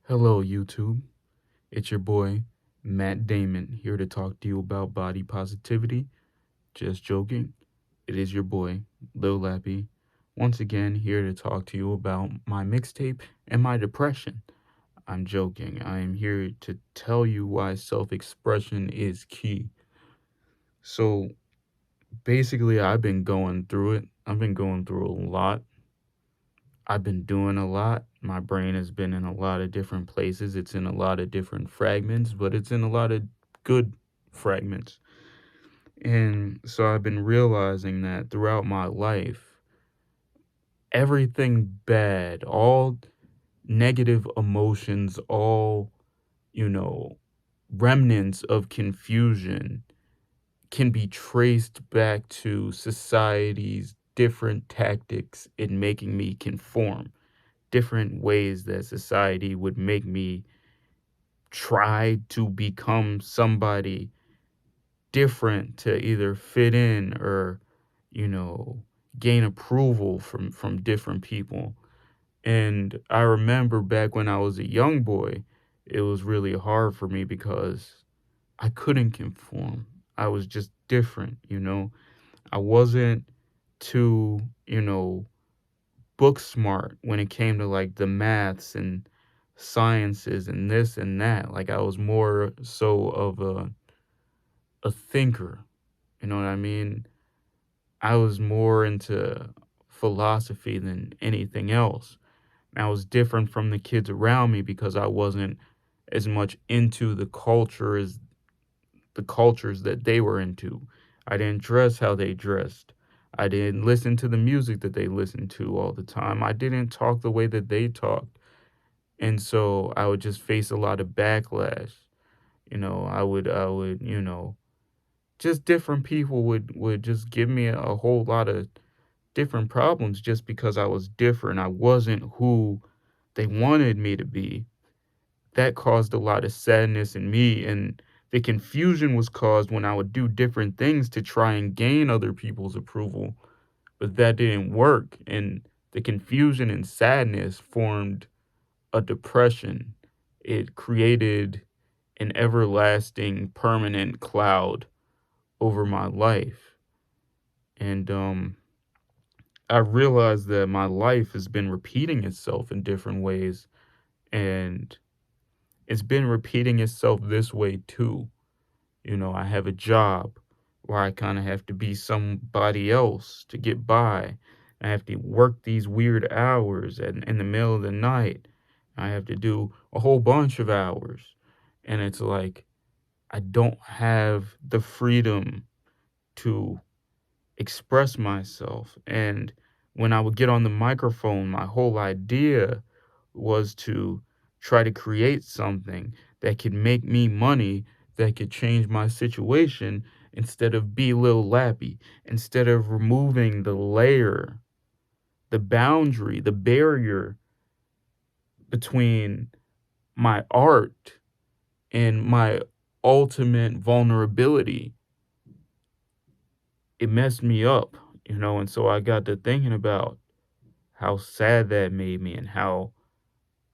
Hello, YouTube. It's your boy, Matt Damon, here to talk to you about body positivity. Just joking. It is your boy, Lil Lappy, once again here to talk to you about my mixtape and my depression. I'm joking. I am here to tell you why self expression is key. So basically, I've been going through it. I've been going through a lot. I've been doing a lot. My brain has been in a lot of different places. It's in a lot of different fragments, but it's in a lot of good fragments. And so I've been realizing that throughout my life, everything bad, all negative emotions, all, you know, remnants of confusion can be traced back to society's different tactics in making me conform, different ways that society would make me try to become somebody different to either fit in or, you know, gain approval from different people. And I remember back when I was a young boy, it was really hard for me because I couldn't conform. I was just different. I wasn't too, book smart when it came to like the maths and sciences and this and that. Like I was more so of a thinker, you know what I mean? I was more into philosophy than anything else. And I was different from the kids around me because I wasn't as much into the cultures that they were into. I didn't dress how they dressed. I didn't listen to the music that they listened to all the time. I didn't talk the way that they talked. And so I would just face a lot of backlash. I would, just different people would just give me a whole lot of different problems just because I was different. I wasn't who they wanted me to be. That caused a lot of sadness in me, and the confusion was caused when I would do different things to try and gain other people's approval, but that didn't work, and the confusion and sadness formed a depression. It created an everlasting permanent cloud over my life. And I realized that my life has been repeating itself in different ways, and it's been repeating itself this way too. I have a job where I kind of have to be somebody else to get by. I have to work these weird hours in the middle of the night. I have to do a whole bunch of hours. And it's like, I don't have the freedom to express myself. And when I would get on the microphone, my whole idea was to try to create something that could make me money, that could change my situation instead of be Lil Lappy, instead of removing the layer, the boundary, the barrier between my art and my ultimate vulnerability. It messed me up, and so I got to thinking about how sad that made me and how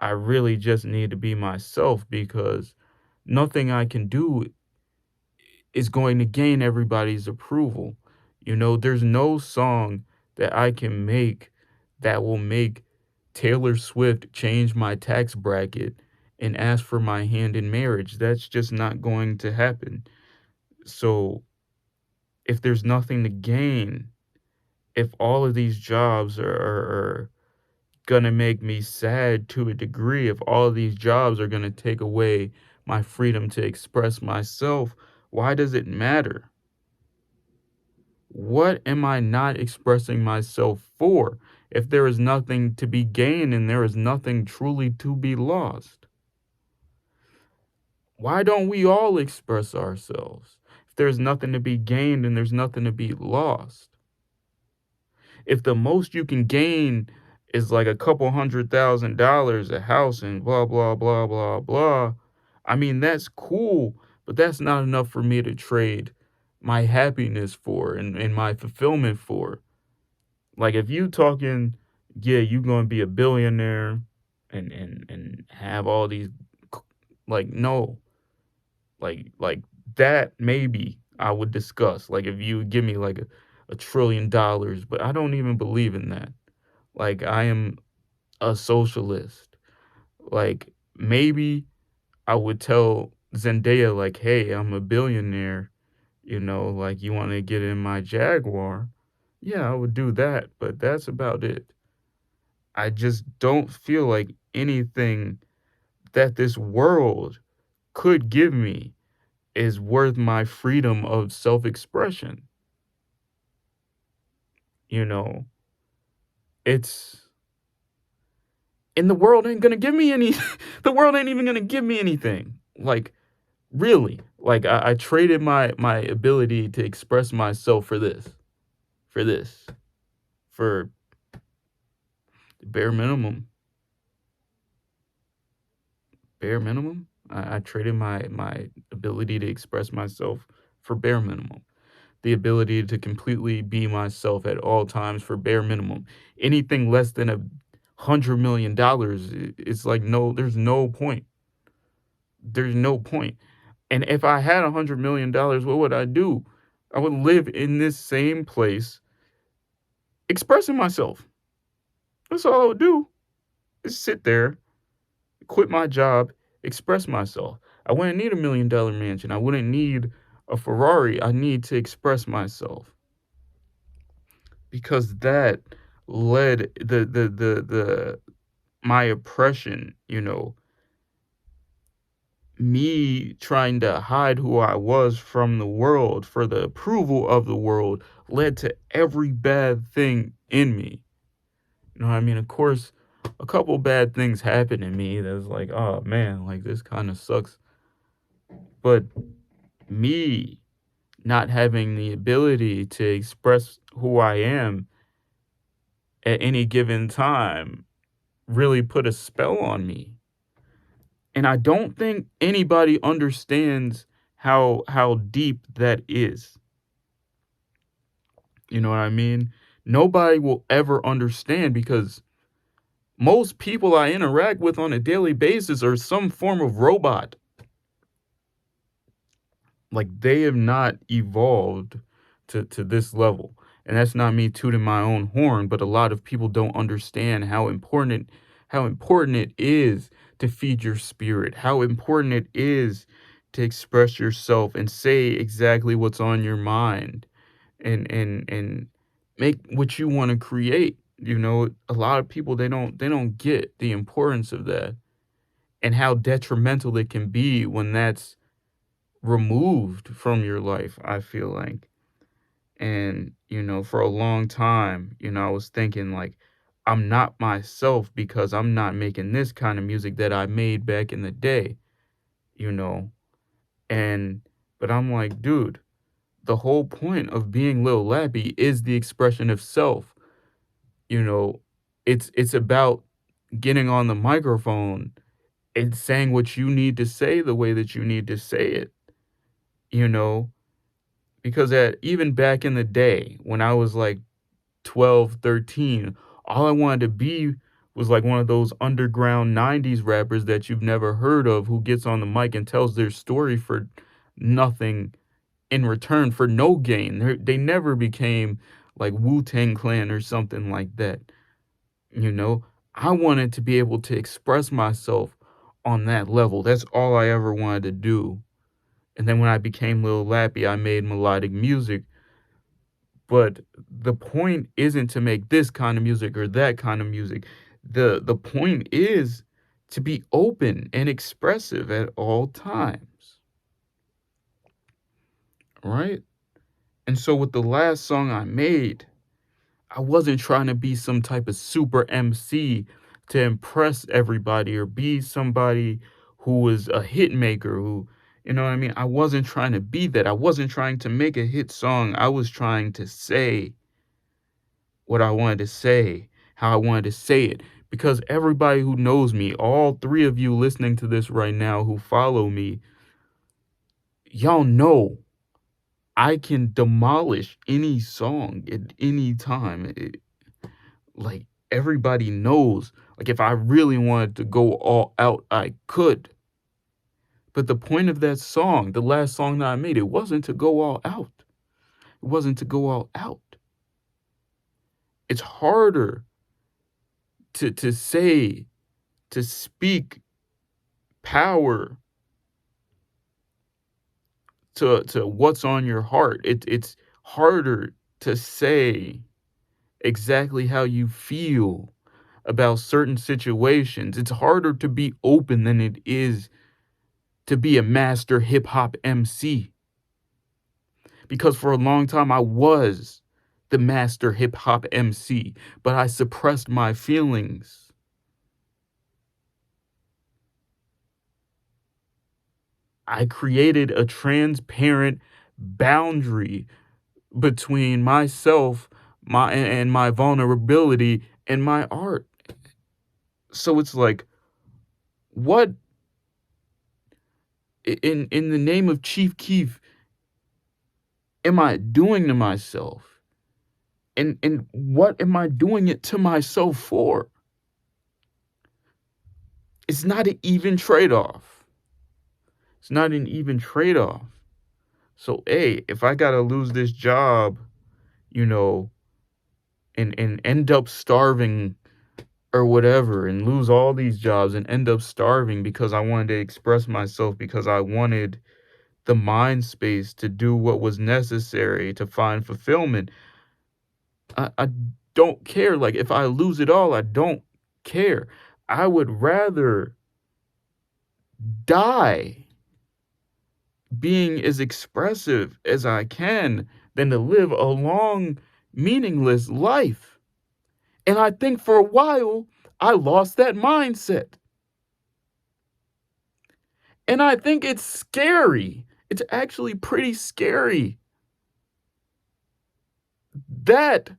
I really just need to be myself because nothing I can do is going to gain everybody's approval. There's no song that I can make that will make Taylor Swift change my tax bracket and ask for my hand in marriage. That's just not going to happen. So, if there's nothing to gain, if all of these jobs are gonna make me sad to a degree, if all of these jobs are gonna take away my freedom to express myself, why does it matter? What am I not expressing myself for if there is nothing to be gained and there is nothing truly to be lost? Why don't we all express ourselves if there's nothing to be gained and there's nothing to be lost? If the most you can gain is like a couple $100,000, a house, and blah, blah, blah, blah, blah, I mean, that's cool, but that's not enough for me to trade my happiness for and my fulfillment for. Like, if you talking, yeah, you going to be a billionaire and have all these like no, like that maybe I would discuss. Like if you would give me like $1 trillion, but I don't even believe in that. Like I am a socialist. Like maybe I would tell Zendaya like, "Hey, I'm a billionaire, like you want to get in my Jaguar?" Yeah, I would do that, but that's about it. I just don't feel like anything that this world could give me is worth my freedom of self-expression. You know, it's and the world ain't gonna give me any the world ain't even gonna give me anything. Like, really. Like I traded my ability to express myself for this. For this. For the bare minimum. Bare minimum. I traded my ability to express myself for bare minimum. The ability to completely be myself at all times for bare minimum. Anything less than $100 million, it's like no, there's no point. There's no point. And if I had $100 million, what would I do? I would live in this same place, expressing myself. That's all I would do. Is sit there, quit my job, express myself. I wouldn't need $1 million mansion. I wouldn't need a Ferrari. I need to express myself because that led the my oppression, me trying to hide who I was from the world for the approval of the world led to every bad thing in me. You know what I mean? Of course, a couple bad things happened to me that's like, oh man, like this kind of sucks. But me not having the ability to express who I am at any given time really put a spell on me. And I don't think anybody understands how deep that is. You know what I mean? Nobody will ever understand because most people I interact with on a daily basis are some form of robot. Like they have not evolved to this level. And that's not me tooting my own horn, but a lot of people don't understand how important it is to feed your spirit, how important it is to express yourself and say exactly what's on your mind and make what you want to create. A lot of people they don't get the importance of that and how detrimental it can be when that's removed from your life, I feel like. And, for a long time, I was thinking like I'm not myself because I'm not making this kind of music that I made back in the day, you know. And but I'm like, dude, the whole point of being Lil Lappy is the expression of self. You know, it's about getting on the microphone and saying what you need to say the way that you need to say it, you know, because even back in the day when I was like 12, 13, all I wanted to be was like one of those underground 90s rappers that you've never heard of who gets on the mic and tells their story for nothing in return, for no gain. They never became like Wu-Tang Clan or something like that. You know, I wanted to be able to express myself on that level. That's all I ever wanted to do. And then when I became Lil Lappy, I made melodic music. But the point isn't to make this kind of music or that kind of music. The point is to be open and expressive at all times, right? And so with the last song I made, I wasn't trying to be some type of super MC to impress everybody or be somebody who was a hit maker who, you know what I mean? I wasn't trying to be that. I wasn't trying to make a hit song. I was trying to say what I wanted to say, how I wanted to say it. Because everybody who knows me, all three of you listening to this right now who follow me, y'all know I can demolish any song at any time. Like everybody knows, like, if I really wanted to go all out, I could. But the point of that song, the last song that I made, it wasn't to go all out. It wasn't to go all out. It's harder to say, to speak power to what's on your heart. It's harder to say exactly how you feel about certain situations. It's harder to be open than it is to be a master hip hop MC. Because for a long time I was the master hip hop MC, but I suppressed my feelings. I created a transparent boundary between myself, and my vulnerability and my art. So it's like, what in the name of Chief Keef am I doing to myself? And what am I doing it to myself for? It's not an even trade-off. It's not an even trade-off. So, hey, if I gotta lose this job, you know, and end up starving or whatever, and lose all these jobs and end up starving because I wanted to express myself, because I wanted the mind space to do what was necessary to find fulfillment, I don't care. Like, if I lose it all, I don't care. I would rather die being as expressive as I can than to live a long, meaningless life. And I think for a while, I lost that mindset. And I think it's scary. It's actually pretty scary that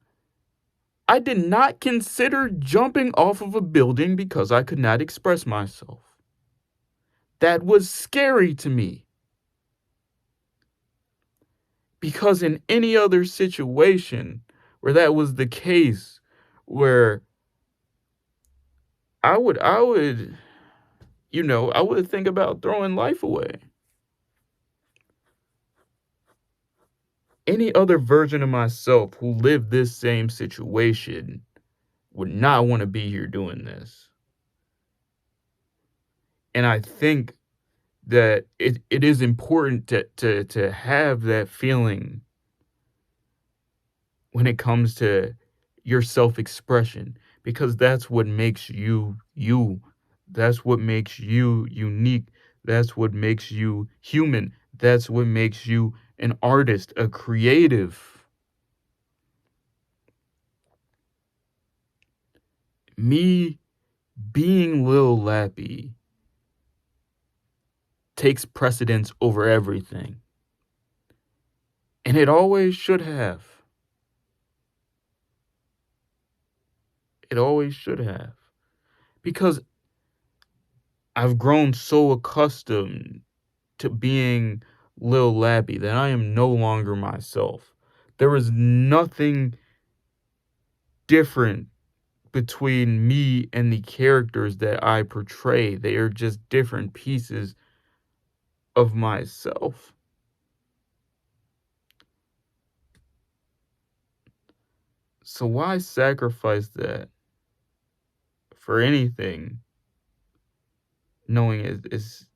I did not consider jumping off of a building because I could not express myself. That was scary to me. Because in any other situation where that was the case, where I would, I would think about throwing life away. Any other version of myself who lived this same situation would not want to be here doing this. And I think that it is important to have that feeling when it comes to your self-expression, because that's what makes you you. That's what makes you unique. That's what makes you human. That's what makes you an artist, a creative. Me being Lil Lappy takes precedence over everything. And it always should have. It always should have. Because I've grown so accustomed to being Lil Lappy that I am no longer myself. There is nothing different between me and the characters that I portray. They are just different pieces of myself. So why sacrifice that for anything, knowing it's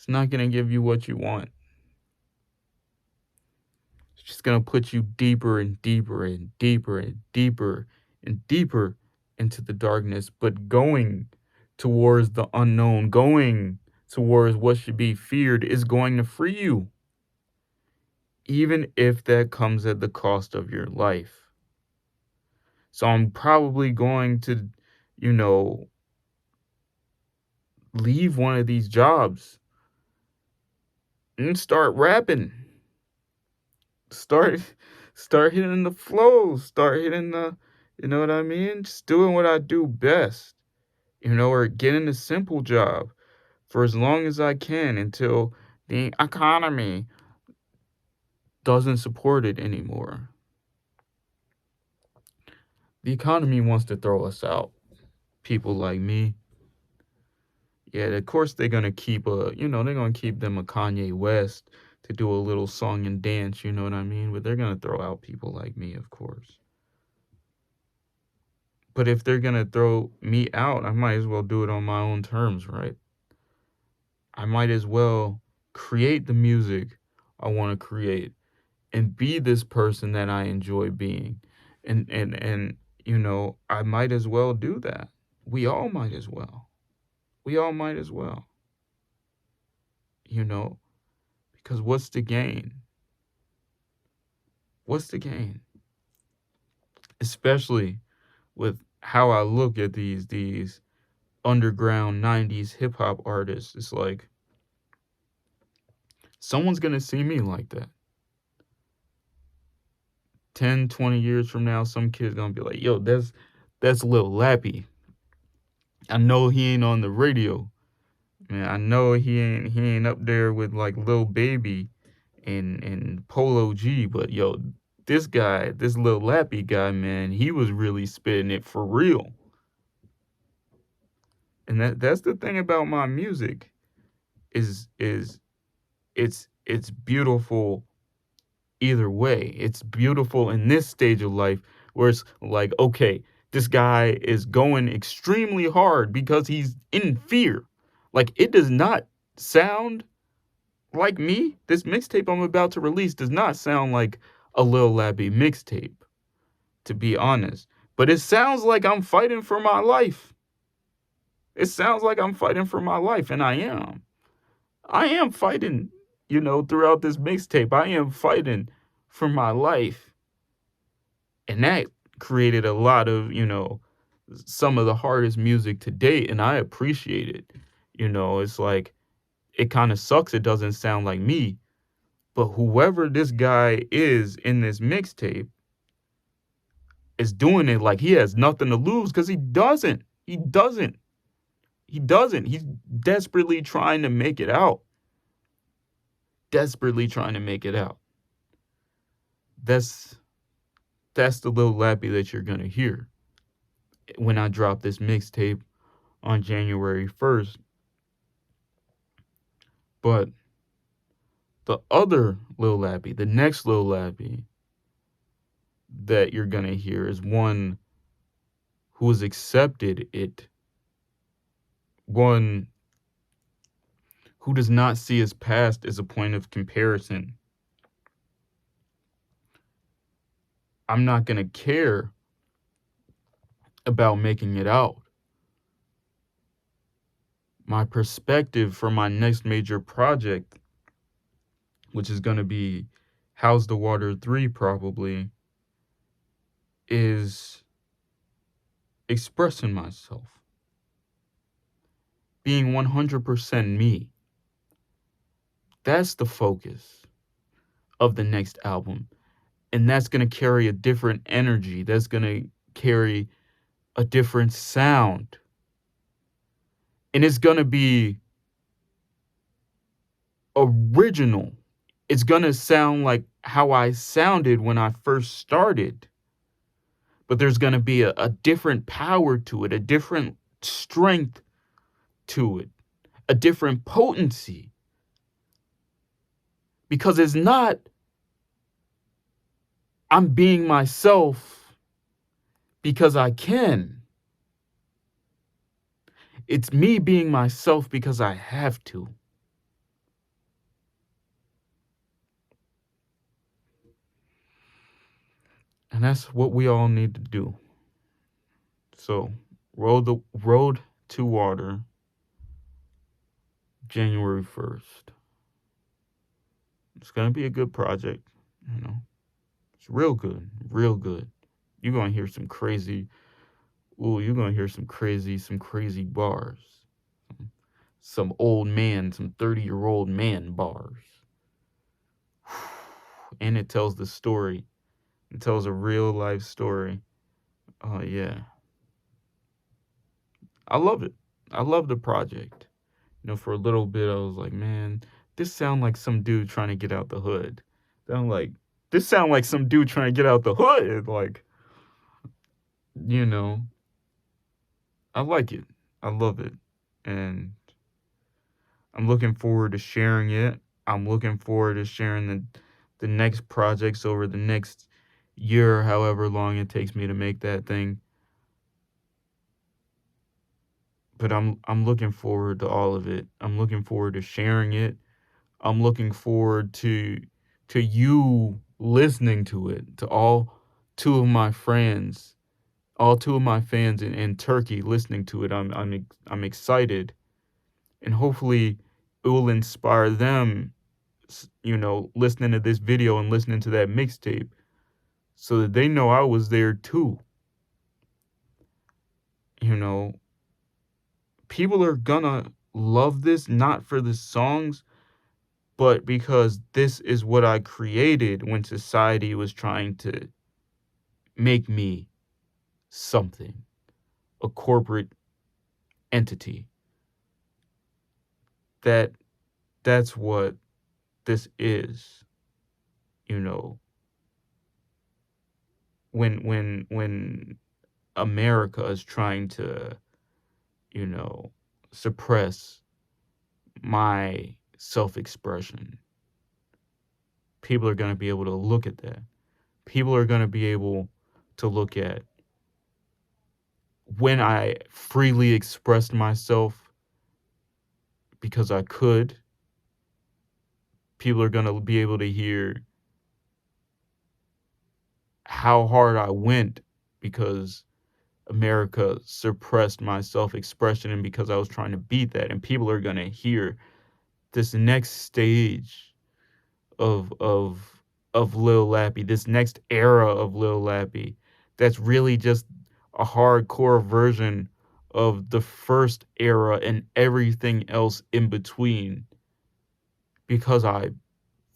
not gonna give you what you want. It's just gonna put you deeper and deeper and deeper and deeper and deeper into the darkness, but going towards the unknown, going towards what should be feared is going to free you, even if that comes at the cost of your life. So I'm probably going to, you know, leave one of these jobs and start rapping. Start start hitting the flows, start hitting the, you know what I mean? Just doing what I do best, or getting a simple job for as long as I can until the economy doesn't support it anymore. The economy wants to throw us out. People like me, yeah, of course they're gonna keep they're gonna keep them a Kanye West to do a little song and dance, you know what I mean? But they're gonna throw out people like me, of course. But if they're gonna throw me out, I might as well do it on my own terms, right? I might as well create the music I want to create and be this person that I enjoy being. And I might as well do that. We all might as well. We all might as well, you know, because what's the gain? What's the gain? Especially with how I look at these underground 90s hip hop artists. It's like someone's going to see me like that. 10, 20 years from now, some kid's going to be like, "Yo, that's Lil Lappy. I know he ain't on the radio. Man, I know he ain't up there with like Lil Baby and Polo G, but yo, this guy, this Lil Lappy guy, man, he was really spitting it for real." And that's the thing about my music is it's beautiful either way. It's beautiful in this stage of life where it's like, okay, this guy is going extremely hard because he's in fear. Like it does not sound like me. This mixtape I'm about to release does not sound like a Lil Labby mixtape, to be honest. But it sounds like I'm fighting for my life. It sounds like I'm fighting for my life, and I am. I am fighting, throughout this mixtape. I am fighting for my life. And that created a lot of, some of the hardest music to date. And I appreciate it. It's like, it kind of sucks. It doesn't sound like me. But whoever this guy is in this mixtape is doing it like he has nothing to lose because he doesn't. He doesn't. He doesn't. He's desperately trying to make it out. Desperately trying to make it out. That's the Lil Lappy that you're gonna hear when I drop this mixtape on January 1st. But the other Lil Lappy, the next Lil Lappy that you're gonna hear is one who has accepted it, one who does not see his past as a point of comparison. I'm not gonna care about making it out. My perspective for my next major project, which is going to be How's the Water 3 probably, is expressing myself, being 100% me. That's the focus of the next album. And that's going to carry a different energy. That's going to carry a different sound. And it's going to be original. It's going to sound like how I sounded when I first started. But there's going to be a different power to it, a different strength to it, a different potency. Because it's not, I'm being myself because I can. It's me being myself because I have to. And that's what we all need to do. So, Road to Water, January 1st. It's going to be a good project, It's real good, real good. You're going to hear some crazy, some crazy bars. Some old man, some 30-year-old man bars. And it tells the story. It tells a real life story. Oh, yeah. I love it. I love the project. For a little bit, I was like, man, this sound like some dude trying to get out the hood. This sound like some dude trying to get out the hood. Like, you know, I like it. I love it. And I'm looking forward to sharing it. I'm looking forward to sharing the next projects over the next year, however long it takes me to make that thing. But I'm looking forward to all of it. I'm looking forward to sharing it. I'm looking forward to you listening to it, to all two of my friends, all two of my fans in Turkey listening to it. I'm excited, and hopefully it will inspire them, listening to this video and listening to that mixtape, so that they know I was there too. You know, people are gonna love this not for the songs, but because this is what I created when society was trying to make me something, a corporate entity. That that's what this is, you know. When America is trying to, you know, suppress my self-expression, people are going to be able to look at that. People are going to be able to look at when I freely expressed myself because I could. People are going to be able to hear how hard I went because America suppressed my self-expression and because I was trying to beat that. And people are going to hear this next stage of of of Lil Lappy, this next era of Lil Lappy, that's really just a hardcore version of the first era and everything else in between because I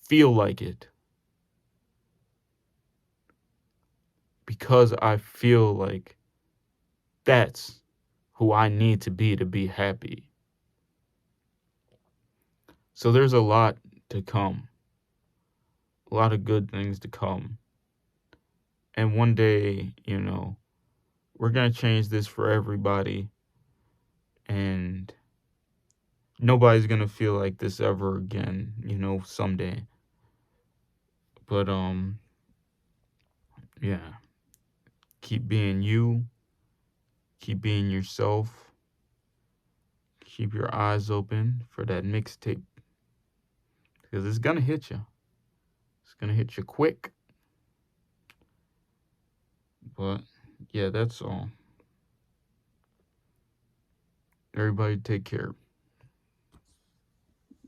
feel like it. Because I feel like that's who I need to be happy. So there's a lot to come, a lot of good things to come. And one day, we're going to change this for everybody. And nobody's going to feel like this ever again, someday. But, yeah, keep being you, keep being yourself, keep your eyes open for that mixtape because it's going to hit you. It's going to hit you quick. But, yeah, that's all. Everybody take care.